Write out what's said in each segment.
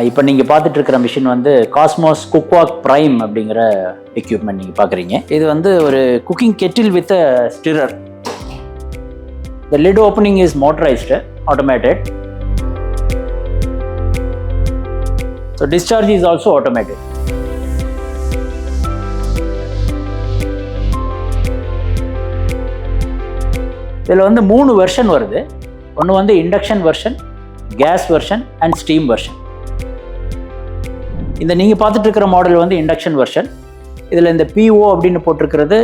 இப்போ நீங்கள் பார்த்துட்டு இருக்கிற மிஷின் வந்து காஸ்மோஸ் குக் வாக் ப்ரைம் அப்படிங்கிற எக்யூப்மெண்ட் நீங்கள் பார்க்குறீங்க. இது வந்து ஒரு cooking Kettle with stirrer. The lid opening is motorized, automated. So discharge is also automated. இதில் வந்து 3 வெர்ஷன் வருது. ஒன்று வந்து induction version, gas version and steam version. இந்த நீங்கள் பார்த்துட்டு இருக்கிற மாடல் வந்து இண்டக்ஷன் வெர்ஷன். இதில் இந்த PO அப்படின்னு போட்டிருக்கிறது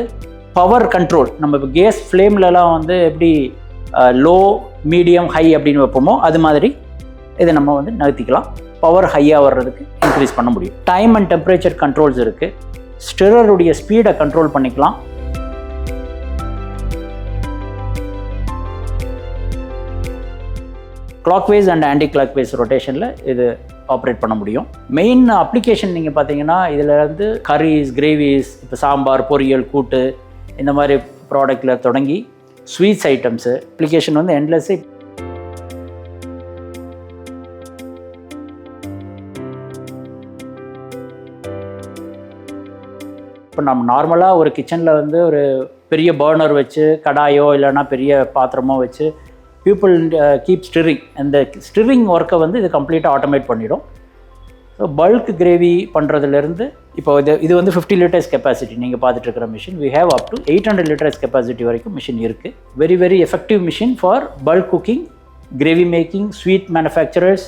பவர் கண்ட்ரோல். நம்ம இப்போ கேஸ் ஃப்ளேம்லலாம் வந்து எப்படி லோ, மீடியம், ஹை அப்படின்னு வைப்போமோ அது மாதிரி இதை நம்ம வந்து நகர்த்திக்கலாம். பவர் ஹையாக வர்றதுக்கு இன்க்ரீஸ் பண்ண முடியும். டைம் அண்ட் டெம்பரேச்சர் கண்ட்ரோல்ஸ் இருக்குது. ஸ்டிரருடைய ஸ்பீடை கண்ட்ரோல் பண்ணிக்கலாம். கிளாக்வைஸ் அண்ட் ஆன்டி கிளாக்வைஸ் ரொட்டேஷனில் இது ஆப்ரேட் பண்ண முடியும். மெயின் அப்ளிகேஷன் நீங்கள் பார்த்தீங்கன்னா இதில் வந்து கரீஸ், கிரேவிஸ், இப்போ சாம்பார், பொரியல், கூட்டு இந்த மாதிரி ப்ராடக்டில் தொடங்கி ஸ்வீட்ஸ் ஐட்டம்ஸு அப்ளிகேஷன் வந்து எண்ட்லெஸ்ஸு. இப்போ நம்ம நார்மலாக ஒரு கிச்சனில் வந்து ஒரு பெரிய பர்னர் வச்சு கடாயோ இல்லைன்னா பெரிய பாத்திரமோ வச்சு பீப்புள் கீப் ஸ்டிரிங். அந்த ஸ்டிரிங் ஒர்க்கை வந்து இது கம்ப்ளீட்டாக ஆட்டோமேட் பண்ணிடும். ஸோ பல்க் கிரேவி பண்ணுறதுலேருந்து இப்போ இது வந்து 50 liters கெப்பாசிட்டி நீங்கள் பார்த்துட்டு இருக்கிற machine. We have up to 800 liters capacity வரைக்கும் மிஷின் இருக்குது. Very very effective machine for bulk cooking, gravy making, sweet manufacturers.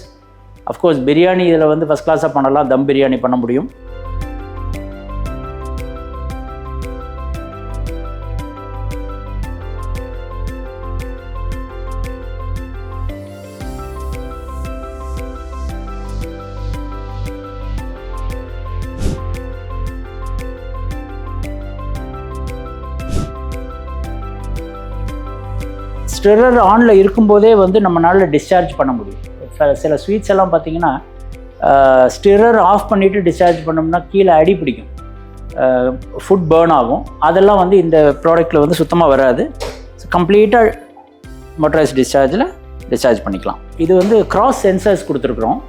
Of course biryani இதில் வந்து ஃபஸ்ட் கிளாஸாக பண்ணலாம். தம் பிரியாணி பண்ண முடியும். ஸ்டிரர் ஆனில் இருக்கும்போதே வந்து நம்மளால் டிஸ்சார்ஜ் பண்ண முடியும். சில ஸ்வீட்ஸ் எல்லாம் பார்த்தீங்கன்னா ஸ்டிரர் ஆஃப் பண்ணிவிட்டு டிஸ்சார்ஜ் பண்ணோம்னா கீழே அடி பிடிக்கும், ஃபுட் பேர்ன் ஆகும். அதெல்லாம் வந்து இந்த ப்ராடக்ட்டில் வந்து சுத்தமாக வராது. கம்ப்ளீட்டாக மோட்டரைஸ் டிஸ்சார்ஜில் டிஸ்சார்ஜ் பண்ணிக்கலாம். இது வந்து கிராஸ் சென்சர்ஸ் கொடுத்துருக்குறோம்.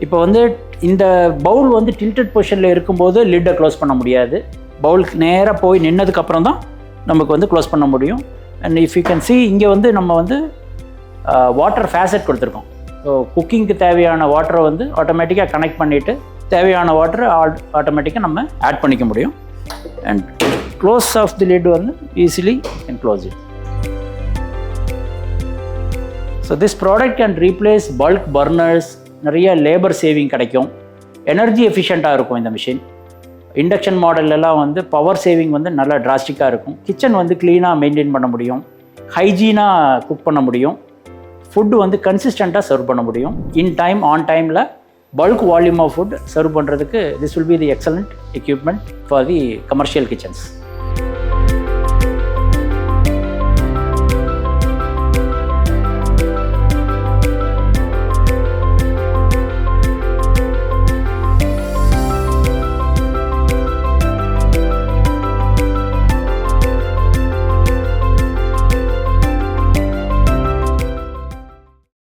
இப்போ வந்து இந்த பவுல் வந்து டில்டட் பொசிஷனில் இருக்கும்போது லிட்டை க்ளோஸ் பண்ண முடியாது. பவுலுக்கு நேராக போய் நின்னதுக்கப்புறம் தான் நமக்கு வந்து க்ளோஸ் பண்ண முடியும். And if you can see இங்கே வந்து நம்ம வந்து வாட்டர் ஃபேசட் கொடுத்துருக்கோம். ஸோ குக்கிங்க்கு தேவையான வாட்டரை வந்து ஆட்டோமேட்டிக்காக கனெக்ட் பண்ணிவிட்டு தேவையான வாட்டரை ஆட்டோமேட்டிக்காக நம்ம ஆட் பண்ணிக்க முடியும். And close of the lid வந்து easily can close it. So this product can replace bulk burners. நிறைய லேபர் சேவிங் கிடைக்கும். எனர்ஜி எஃபிஷியண்ட்டாக இருக்கும் இந்த மிஷின். இண்டக்ஷன் மாடல்லாம் வந்து பவர் சேவிங் வந்து நல்லா டிராஸ்டிக்காக இருக்கும். கிச்சன் வந்து க்ளீனாக மெயின்டைன் பண்ண முடியும். ஹைஜீனாக குக் பண்ண முடியும். ஃபுட்டு வந்து கன்சிஸ்டண்ட்டாக சர்வ் பண்ண முடியும். இன் டைம், ஆன் டைமில் bulk volume of food serve பண்ணுறதுக்கு this will be the excellent equipment for the commercial kitchens.